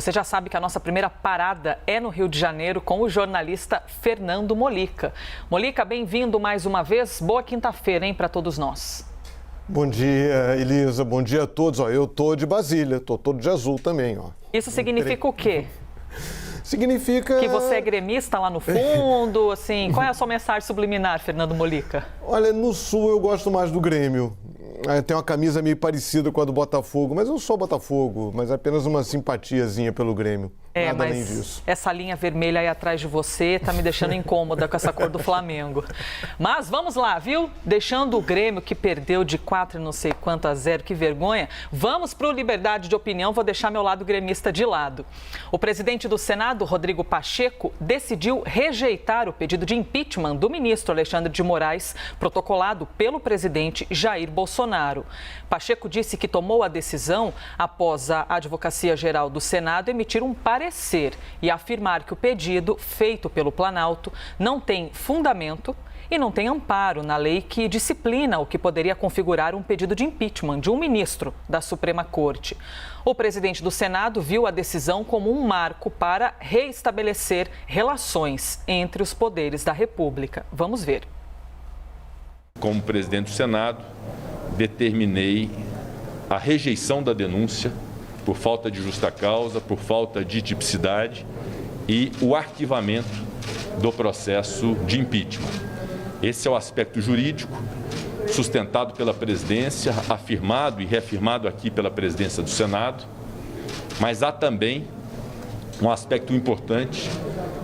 Você já sabe que a nossa primeira parada é no Rio de Janeiro com o jornalista Fernando Molica. Molica, bem-vindo mais uma vez. Boa quinta-feira, hein, para todos nós. Bom dia, Elisa. Bom dia a todos. Eu tô de Brasília, tô todo de azul também, ó. Isso significa o quê? Significa... Que você é gremista lá no fundo, assim. Qual é a sua mensagem subliminar, Fernando Molica? Olha, no Sul eu gosto mais do Grêmio. Tem uma camisa meio parecida com a do Botafogo, mas eu não sou Botafogo, mas apenas uma simpatiazinha pelo Grêmio. Nada além disso. Essa linha vermelha aí atrás de você tá me deixando incômoda com essa cor do Flamengo. Mas vamos lá, viu? Deixando o Grêmio, que perdeu de 4 não sei quanto a 0, que vergonha. Vamos para o Liberdade de Opinião, vou deixar meu lado gremista de lado. O presidente do Senado, Rodrigo Pacheco, decidiu rejeitar o pedido de impeachment do ministro Alexandre de Moraes, protocolado pelo presidente Jair Bolsonaro. Pacheco disse que tomou a decisão após a Advocacia Geral do Senado emitir um parecer e afirmar que o pedido feito pelo Planalto não tem fundamento e não tem amparo na lei que disciplina o que poderia configurar um pedido de impeachment de um ministro da Suprema Corte. O presidente do Senado viu a decisão como um marco para reestabelecer relações entre os poderes da República. Vamos ver. Como presidente do Senado, determinei a rejeição da denúncia por falta de justa causa, por falta de tipicidade e o arquivamento do processo de impeachment. Esse é o aspecto jurídico sustentado pela presidência, afirmado e reafirmado aqui pela presidência do Senado, mas há também um aspecto importante,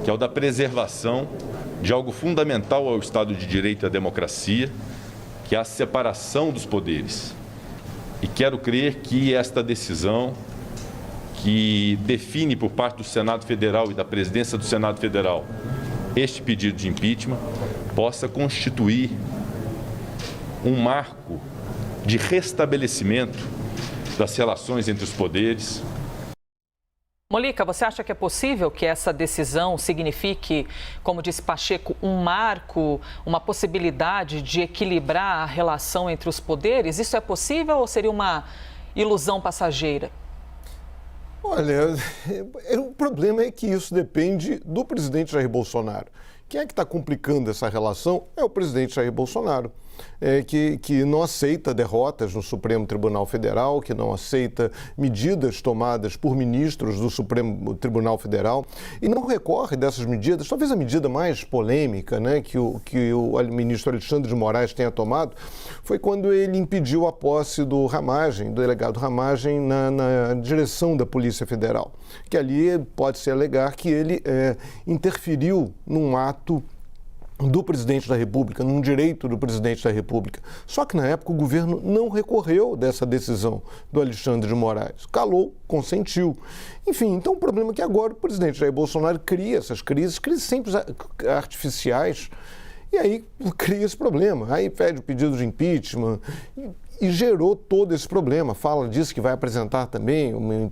que é o da preservação de algo fundamental ao Estado de Direito e à democracia, que é a separação dos poderes. E quero crer que esta decisão, que define por parte do Senado Federal e da presidência do Senado Federal este pedido de impeachment, possa constituir um marco de restabelecimento das relações entre os poderes. Molica, você acha que é possível que essa decisão signifique, como disse Pacheco, um marco, uma possibilidade de equilibrar a relação entre os poderes? Isso é possível ou seria uma ilusão passageira? Olha, o problema é que isso depende do presidente Jair Bolsonaro. Quem é que está complicando essa relação é o presidente Jair Bolsonaro, que não aceita derrotas no Supremo Tribunal Federal, que não aceita medidas tomadas por ministros do Supremo Tribunal Federal e não recorre dessas medidas. Talvez a medida mais polêmica, né, que o ministro Alexandre de Moraes tenha tomado foi quando ele impediu a posse do Ramagem, do delegado Ramagem, na direção da Polícia Federal, que ali pode-se alegar que ele interferiu num ato do presidente da República, num direito do presidente da República. Só que, na época, o governo não recorreu dessa decisão do Alexandre de Moraes. Calou, consentiu. Enfim, então o problema é que agora o presidente Jair Bolsonaro cria essas crises sempre artificiais, e aí cria esse problema. Aí pede o pedido de impeachment e gerou todo esse problema. Diz que vai apresentar também o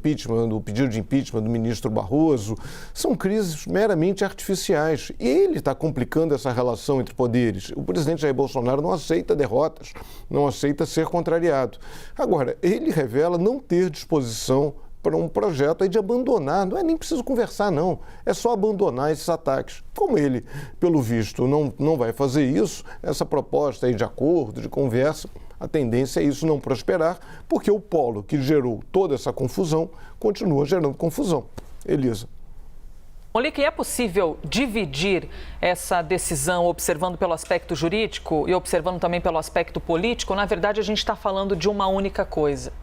pedido de impeachment do ministro Barroso. São crises meramente artificiais. E ele está complicando essa relação entre poderes. O presidente Jair Bolsonaro não aceita derrotas, não aceita ser contrariado. Agora, ele revela não ter disposição para um projeto aí de abandonar, não é nem preciso conversar não, é só abandonar esses ataques. Como ele, pelo visto, não vai fazer isso, essa proposta aí de acordo, de conversa, a tendência é isso não prosperar, porque o polo que gerou toda essa confusão continua gerando confusão. Elisa. Molica, é possível dividir essa decisão observando pelo aspecto jurídico e observando também pelo aspecto político? Na verdade, a gente está falando de uma única coisa.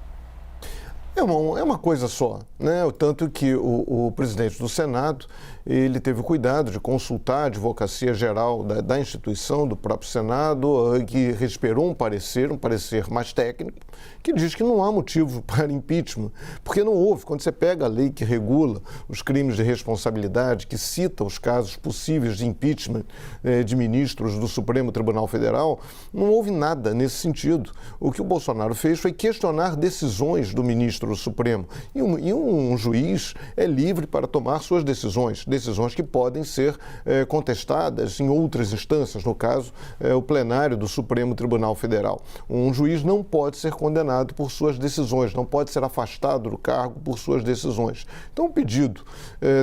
É uma coisa só, né? Tanto que o presidente do Senado, ele teve o cuidado de consultar a Advocacia Geral da instituição, do próprio Senado, que respirou um parecer mais técnico, que diz que não há motivo para impeachment, porque não houve. Quando você pega a lei que regula os crimes de responsabilidade, que cita os casos possíveis de impeachment de ministros do Supremo Tribunal Federal, não houve nada nesse sentido. O que o Bolsonaro fez foi questionar decisões do ministro ministro do Supremo. E um juiz é livre para tomar suas decisões que podem ser contestadas em outras instâncias, no caso, o plenário do Supremo Tribunal Federal. Um juiz não pode ser condenado por suas decisões, não pode ser afastado do cargo por suas decisões. Então, o pedido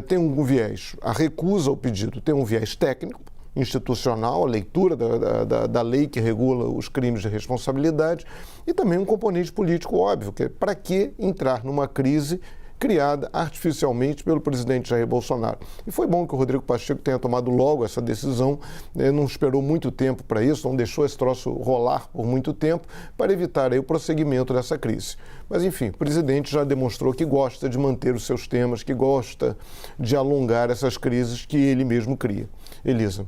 tem um viés, a recusa ao pedido tem um viés técnico, institucional, a leitura da lei que regula os crimes de responsabilidade e também um componente político óbvio, que é para que entrar numa crise criada artificialmente pelo presidente Jair Bolsonaro. E foi bom que o Rodrigo Pacheco tenha tomado logo essa decisão, não esperou muito tempo para isso, não deixou esse troço rolar por muito tempo para evitar aí o prosseguimento dessa crise. Mas, enfim, o presidente já demonstrou que gosta de manter os seus temas, que gosta de alongar essas crises que ele mesmo cria. Elisa.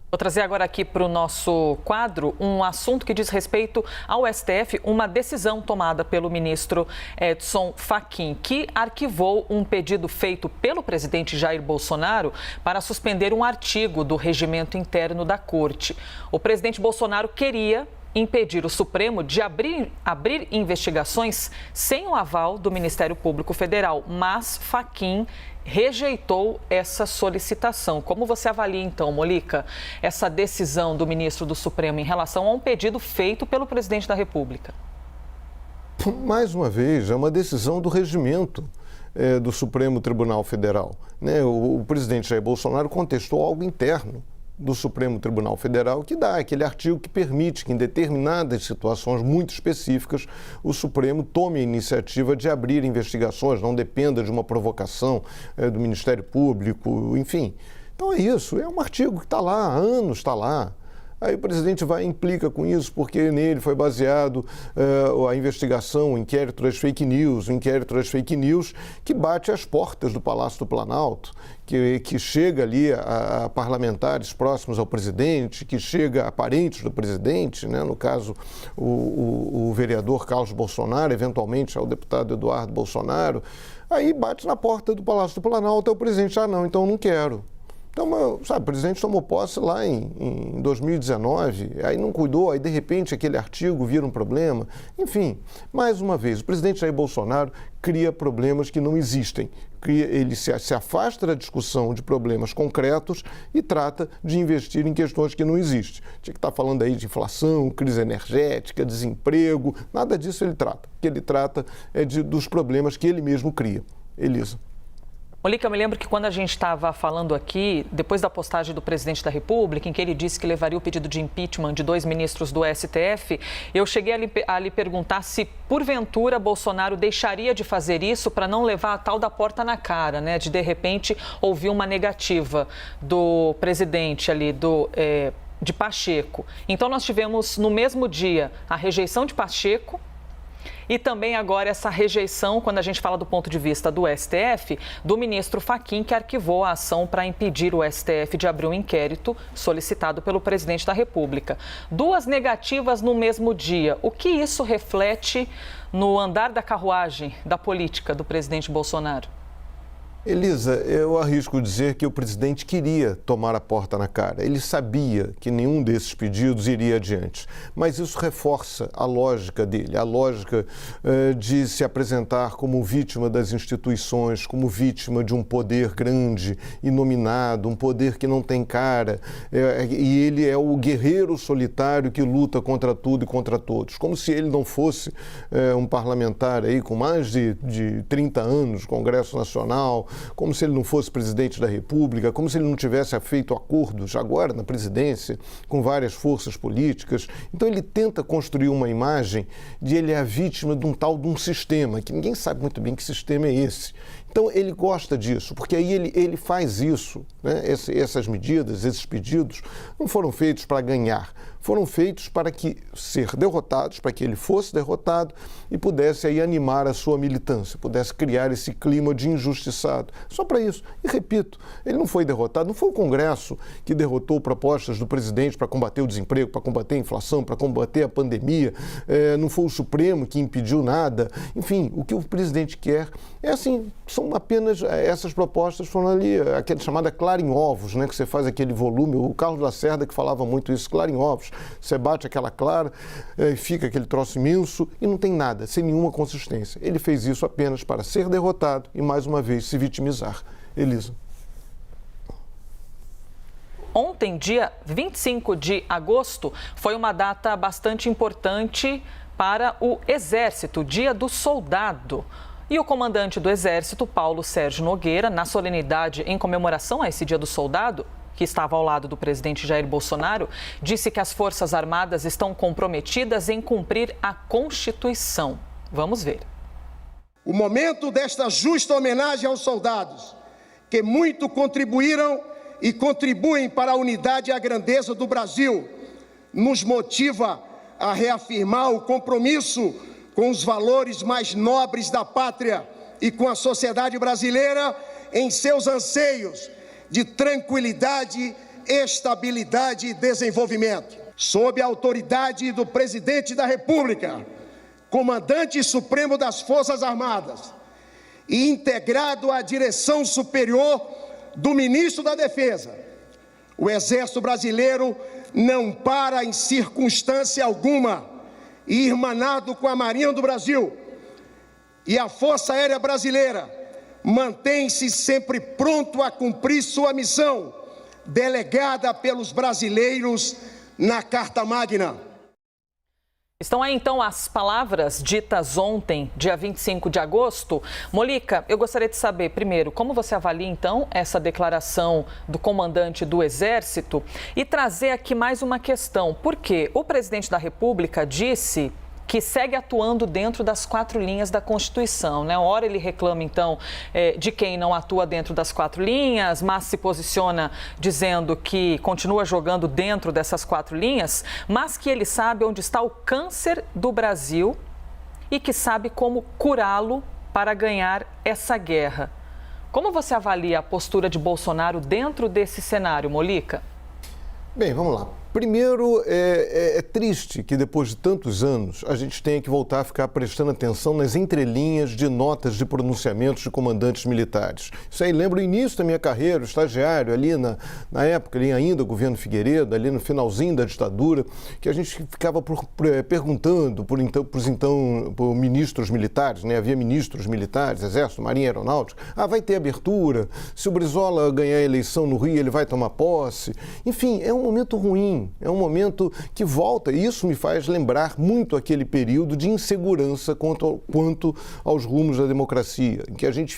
Vou trazer agora aqui para o nosso quadro um assunto que diz respeito ao STF, uma decisão tomada pelo ministro Edson Fachin, que arquivou um pedido feito pelo presidente Jair Bolsonaro para suspender um artigo do regimento interno da Corte. O presidente Bolsonaro queria impedir o Supremo de abrir investigações sem o aval do Ministério Público Federal, mas Fachin rejeitou essa solicitação. Como você avalia, então, Molica, essa decisão do ministro do Supremo em relação a um pedido feito pelo presidente da República? Mais uma vez, é uma decisão do regimento do Supremo Tribunal Federal. O presidente Jair Bolsonaro contestou algo interno do Supremo Tribunal Federal, que dá aquele artigo que permite que, em determinadas situações muito específicas, o Supremo tome a iniciativa de abrir investigações, não dependa de uma provocação do Ministério Público, enfim. Então é isso, é um artigo que está lá, há anos está lá. Aí o presidente implica com isso porque nele foi baseado a investigação, o inquérito das fake news, que bate às portas do Palácio do Planalto, que chega ali a parlamentares próximos ao presidente, que chega a parentes do presidente, né? No caso, o vereador Carlos Bolsonaro, eventualmente ao deputado Eduardo Bolsonaro, aí bate na porta do Palácio do Planalto, aí o presidente, não, então não quero. Então, sabe, o presidente tomou posse lá em 2019, aí não cuidou, aí de repente aquele artigo vira um problema. Enfim, mais uma vez, o presidente Jair Bolsonaro cria problemas que não existem. Ele se afasta da discussão de problemas concretos e trata de investir em questões que não existem. Tinha que estar falando aí de inflação, crise energética, desemprego, nada disso ele trata. O que ele trata é dos problemas que ele mesmo cria. Elisa. Molica, eu me lembro que quando a gente estava falando aqui, depois da postagem do presidente da República, em que ele disse que levaria o pedido de impeachment de 2 ministros do STF, eu cheguei a lhe perguntar se, porventura, Bolsonaro deixaria de fazer isso para não levar a tal da porta na cara, né? De repente, ouvir uma negativa do presidente ali, de Pacheco. Então, nós tivemos, no mesmo dia, a rejeição de Pacheco, e também agora essa rejeição, quando a gente fala do ponto de vista do STF, do ministro Fachin, que arquivou a ação para impedir o STF de abrir um inquérito solicitado pelo presidente da República. 2 negativas no mesmo dia. O que isso reflete no andar da carruagem da política do presidente Bolsonaro? Elisa, eu arrisco dizer que o presidente queria tomar a porta na cara. Ele sabia que nenhum desses pedidos iria adiante. Mas isso reforça a lógica dele, a lógica de se apresentar como vítima das instituições, como vítima de um poder grande, inominado, um poder que não tem cara. E ele é o guerreiro solitário que luta contra tudo e contra todos. Como se ele não fosse um parlamentar aí com mais de 30 anos, Congresso Nacional, como se ele não fosse presidente da República, como se ele não tivesse feito acordos agora na presidência com várias forças políticas. Então ele tenta construir uma imagem de ele é a vítima de um sistema, que ninguém sabe muito bem que sistema é esse. Então ele gosta disso, porque aí ele faz isso, né? Essas medidas, esses pedidos, não foram feitos para ganhar, foram feitos para ser derrotados, para que ele fosse derrotado e pudesse aí animar a sua militância, pudesse criar esse clima de injustiçado. Só para isso. E repito, ele não foi derrotado, não foi o Congresso que derrotou propostas do presidente para combater o desemprego, para combater a inflação, para combater a pandemia, não foi o Supremo que impediu nada. Enfim, o que o presidente quer é assim, são Então, apenas essas propostas foram ali, aquela chamada clara em ovos, né, que você faz aquele volume, o Carlos Lacerda que falava muito isso, clara em ovos. Você bate aquela clara e fica aquele troço imenso e não tem nada, sem nenhuma consistência. Ele fez isso apenas para ser derrotado e, mais uma vez, se vitimizar. Elisa. Ontem, dia 25 de agosto, foi uma data bastante importante para o Exército, Dia do Soldado. E o comandante do Exército, Paulo Sérgio Nogueira, na solenidade em comemoração a esse Dia do Soldado, que estava ao lado do presidente Jair Bolsonaro, disse que as Forças Armadas estão comprometidas em cumprir a Constituição. Vamos ver. O momento desta justa homenagem aos soldados, que muito contribuíram e contribuem para a unidade e a grandeza do Brasil, nos motiva a reafirmar o compromisso com os valores mais nobres da pátria e com a sociedade brasileira em seus anseios de tranquilidade, estabilidade e desenvolvimento. Sob a autoridade do Presidente da República, Comandante Supremo das Forças Armadas e integrado à direção superior do Ministro da Defesa, o Exército Brasileiro não para em circunstância alguma, irmanado com a Marinha do Brasil, e a Força Aérea Brasileira mantém-se sempre pronto a cumprir sua missão, delegada pelos brasileiros na Carta Magna. Estão aí, então, as palavras ditas ontem, dia 25 de agosto. Molica, eu gostaria de saber, primeiro, como você avalia, então, essa declaração do comandante do Exército e trazer aqui mais uma questão. Porque o presidente da República disse que segue atuando dentro das 4 linhas da Constituição, né? Ora ele reclama, então, de quem não atua dentro das 4 linhas, mas se posiciona dizendo que continua jogando dentro dessas 4 linhas, mas que ele sabe onde está o câncer do Brasil e que sabe como curá-lo para ganhar essa guerra. Como você avalia a postura de Bolsonaro dentro desse cenário, Molica? Bem, vamos lá. Primeiro, é triste que depois de tantos anos a gente tenha que voltar a ficar prestando atenção nas entrelinhas de notas de pronunciamentos de comandantes militares. Isso aí lembra o início da minha carreira, o estagiário ali na época, ali ainda governo Figueiredo, ali no finalzinho da ditadura, que a gente ficava perguntando por ministros militares, né? Havia ministros militares, Exército, Marinha, Aeronáutica, vai ter abertura, se o Brizola ganhar a eleição no Rio, ele vai tomar posse. Enfim, é um momento ruim. É um momento que volta, e isso me faz lembrar muito aquele período de insegurança quanto aos rumos da democracia, em que a gente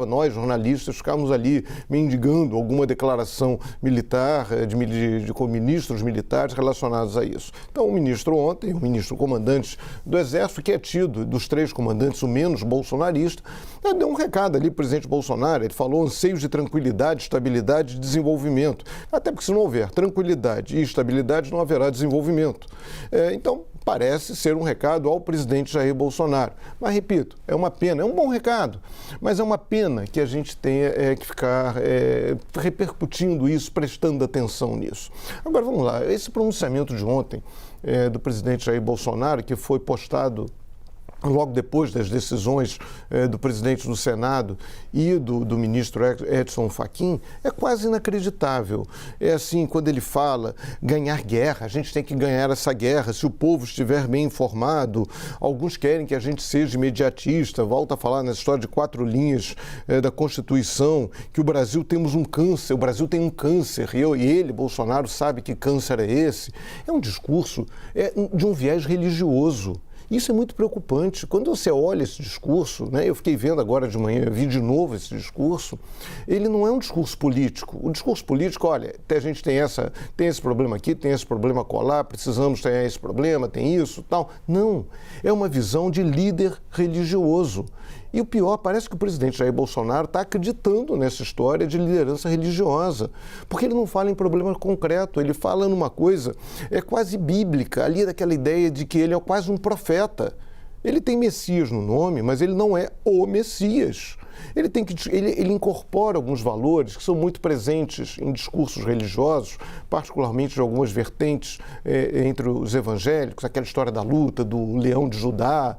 nós jornalistas, ficávamos ali mendigando alguma declaração militar, de ministros militares relacionados a isso. Então, o ministro comandante do Exército, que é tido dos 3 comandantes o menos bolsonarista, deu um recado ali, presidente Bolsonaro, ele falou anseios de tranquilidade, estabilidade e desenvolvimento, até porque se não houver tranquilidade e estabilidade, não haverá desenvolvimento. Então, parece ser um recado ao presidente Jair Bolsonaro. Mas, repito, é uma pena, é um bom recado, mas é uma pena que a gente tenha que ficar repercutindo isso, prestando atenção nisso. Agora, vamos lá, esse pronunciamento de ontem do presidente Jair Bolsonaro, que foi postado logo depois das decisões do presidente do Senado e do ministro Edson Fachin, é quase inacreditável. É assim, quando ele fala ganhar guerra, a gente tem que ganhar essa guerra se o povo estiver bem informado. Alguns querem que a gente seja imediatista, volta a falar nessa história de 4 linhas da Constituição, que o Brasil temos um câncer, o Brasil tem um câncer, e ele, Bolsonaro, sabe que câncer é esse. É um discurso de um viés religioso. Isso é muito preocupante. Quando você olha esse discurso, né, eu fiquei vendo agora de manhã, eu vi de novo esse discurso, ele não é um discurso político. O discurso político, olha, a gente tem esse problema aqui, tem esse problema colar, precisamos ter esse problema, tem isso, tal. Não, é uma visão de líder religioso. E o pior, parece que o presidente Jair Bolsonaro está acreditando nessa história de liderança religiosa, porque ele não fala em problema concreto, ele fala numa coisa quase bíblica, ali daquela ideia de que ele é quase um profeta. Ele tem Messias no nome, mas ele não é o Messias. Ele incorpora alguns valores que são muito presentes em discursos religiosos, particularmente de algumas vertentes entre os evangélicos, aquela história da luta do leão de Judá,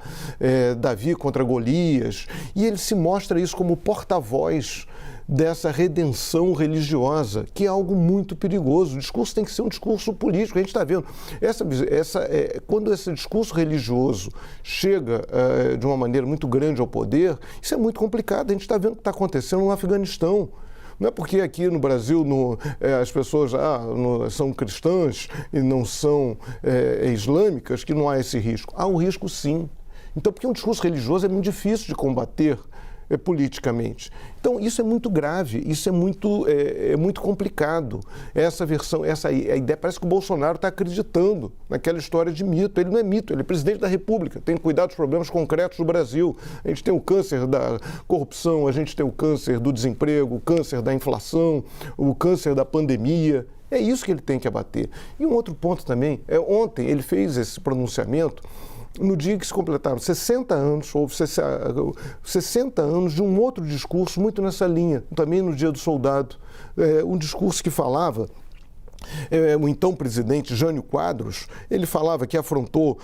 Davi contra Golias, e ele se mostra isso como porta-voz dessa redenção religiosa, que é algo muito perigoso. O discurso tem que ser um discurso político. A gente está vendo, quando esse discurso religioso chega de uma maneira muito grande ao poder, isso é muito complicado. A gente está vendo o que está acontecendo no Afeganistão. Não é porque aqui no Brasil as pessoas são cristãs e não são islâmicas que não há esse risco. Há um risco, sim. Então, porque um discurso religioso é muito difícil de combater politicamente. Então, isso é muito grave, isso é muito complicado. A ideia, parece que o Bolsonaro está acreditando naquela história de mito. Ele não é mito, ele é presidente da República, tem que cuidar dos problemas concretos do Brasil. A gente tem o câncer da corrupção, a gente tem o câncer do desemprego, o câncer da inflação, o câncer da pandemia. É isso que ele tem que abater. E um outro ponto também, ontem ele fez esse pronunciamento no dia que se completaram 60 anos, houve 60 anos de um outro discurso muito nessa linha, também no Dia do Soldado, um discurso que falava, o então presidente Jânio Quadros, ele falava que afrontou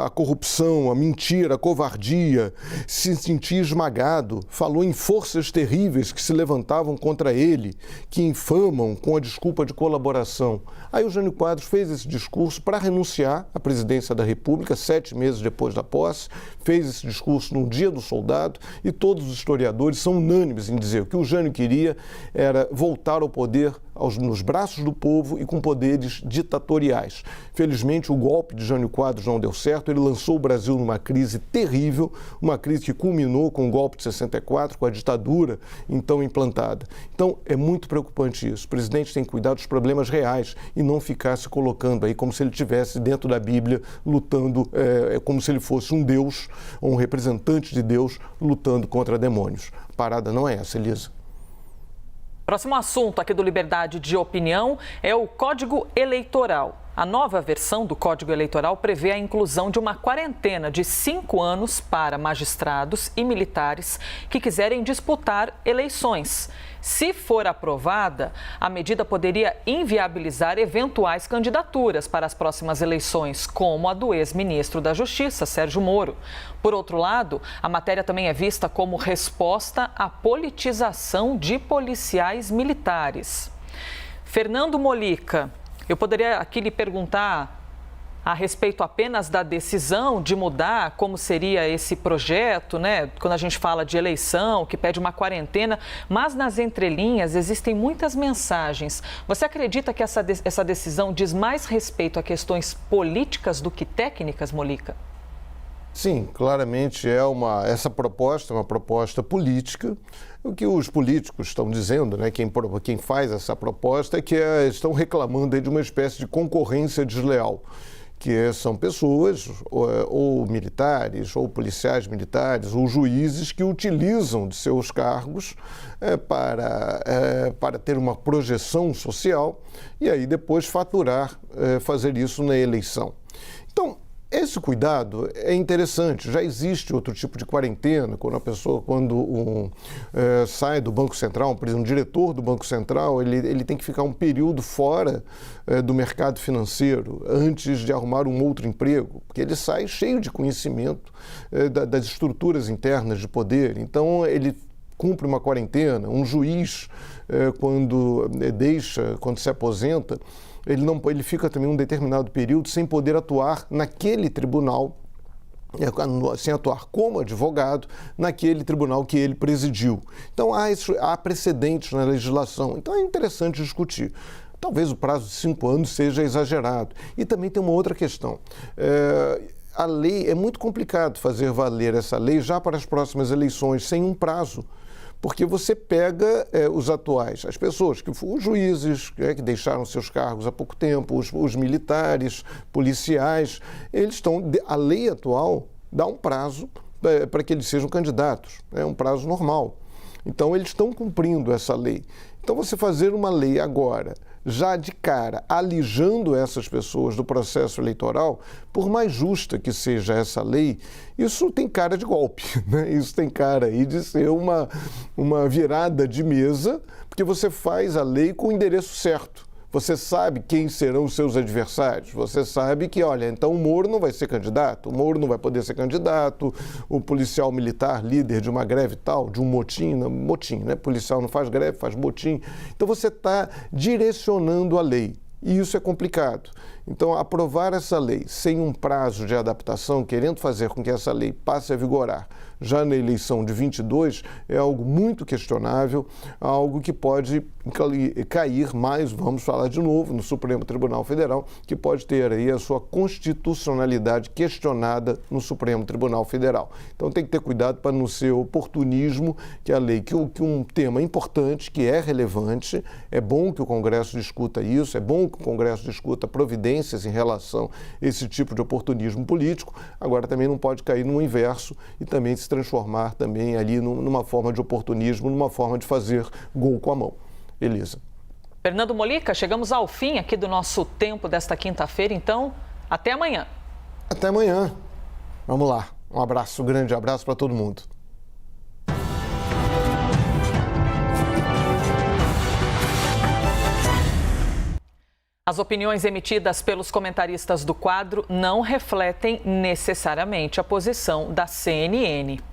a corrupção, a mentira, a covardia, se sentia esmagado, falou em forças terríveis que se levantavam contra ele, que infamam com a desculpa de colaboração. Aí o Jânio Quadros fez esse discurso para renunciar à presidência da República, 7 meses depois da posse, fez esse discurso no Dia do Soldado, e todos os historiadores são unânimes em dizer que o Jânio queria era voltar ao poder nos braços do povo e com poderes ditatoriais. Felizmente, o golpe de Jânio Quadros não deu certo, ele lançou o Brasil numa crise terrível, uma crise que culminou com o golpe de 64, com a ditadura então implantada. Então, é muito preocupante isso. O presidente tem que cuidar dos problemas reais e não ficar se colocando aí como se ele estivesse dentro da Bíblia lutando, como se ele fosse um Deus, ou um representante de Deus lutando contra demônios. A parada não é essa, Elisa. Próximo assunto aqui do Liberdade de Opinião é o Código Eleitoral. A nova versão do Código Eleitoral prevê a inclusão de uma quarentena de 5 anos para magistrados e militares que quiserem disputar eleições. Se for aprovada, a medida poderia inviabilizar eventuais candidaturas para as próximas eleições, como a do ex-ministro da Justiça, Sérgio Moro. Por outro lado, a matéria também é vista como resposta à politização de policiais militares. Fernando Molica, eu poderia aqui lhe perguntar a respeito apenas da decisão de mudar como seria esse projeto, né? Quando a gente fala de eleição, que pede uma quarentena, mas nas entrelinhas existem muitas mensagens. Você acredita que essa decisão diz mais respeito a questões políticas do que técnicas, Molica? Sim, claramente essa proposta é uma proposta política. O que os políticos estão dizendo, né, quem faz essa proposta, é que estão reclamando aí de uma espécie de concorrência desleal, que são pessoas, ou militares, ou policiais militares, ou juízes que utilizam de seus cargos para ter uma projeção social e aí depois faturar, fazer isso na eleição. Então, esse cuidado é interessante. Já existe outro tipo de quarentena, quando a pessoa, sai do Banco Central, por exemplo, um diretor do Banco Central, ele tem que ficar um período fora do mercado financeiro antes de arrumar um outro emprego, porque ele sai cheio de conhecimento das estruturas internas de poder. Então, ele cumpre uma quarentena. Um juiz, quando se aposenta, ele fica também um determinado período sem poder atuar naquele tribunal, sem atuar como advogado naquele tribunal que ele presidiu. Então, há precedentes na legislação. Então, é interessante discutir. Talvez o prazo de 5 anos seja exagerado. E também tem uma outra questão. A lei, é muito complicado fazer valer essa lei já para as próximas eleições, sem um prazo. Porque você pega os atuais, as pessoas, os juízes que deixaram seus cargos há pouco tempo, os militares, policiais, a lei atual dá um prazo para que eles sejam candidatos, é um prazo normal. Então, eles estão cumprindo essa lei. Então, você fazer uma lei agora, já de cara, alijando essas pessoas do processo eleitoral, por mais justa que seja essa lei, isso tem cara de golpe, né? Isso tem cara aí de ser uma virada de mesa, porque você faz a lei com o endereço certo. Você sabe quem serão os seus adversários. Você sabe que, olha, então o Moro não vai ser candidato, o Moro não vai poder ser candidato, o policial militar, líder de uma greve tal, de um motim, né? Policial não faz greve, faz motim. Então você está direcionando a lei. E isso é complicado. Então, aprovar essa lei sem um prazo de adaptação, querendo fazer com que essa lei passe a vigorar já na eleição de 22, é algo muito questionável, algo que pode cair mais, vamos falar de novo, no Supremo Tribunal Federal, que pode ter aí a sua constitucionalidade questionada no Supremo Tribunal Federal. Então tem que ter cuidado para não ser oportunismo, que a lei, que um tema importante, que é relevante, é bom que o Congresso discuta isso, é bom que o Congresso discuta providências em relação a esse tipo de oportunismo político, agora também não pode cair no inverso e também se transformar também ali numa forma de oportunismo, numa forma de fazer gol com a mão. Elisa. Fernando Molica, chegamos ao fim aqui do nosso tempo desta quinta-feira, então até amanhã. Até amanhã. Vamos lá. Um abraço, um grande abraço para todo mundo. As opiniões emitidas pelos comentaristas do quadro não refletem necessariamente a posição da CNN.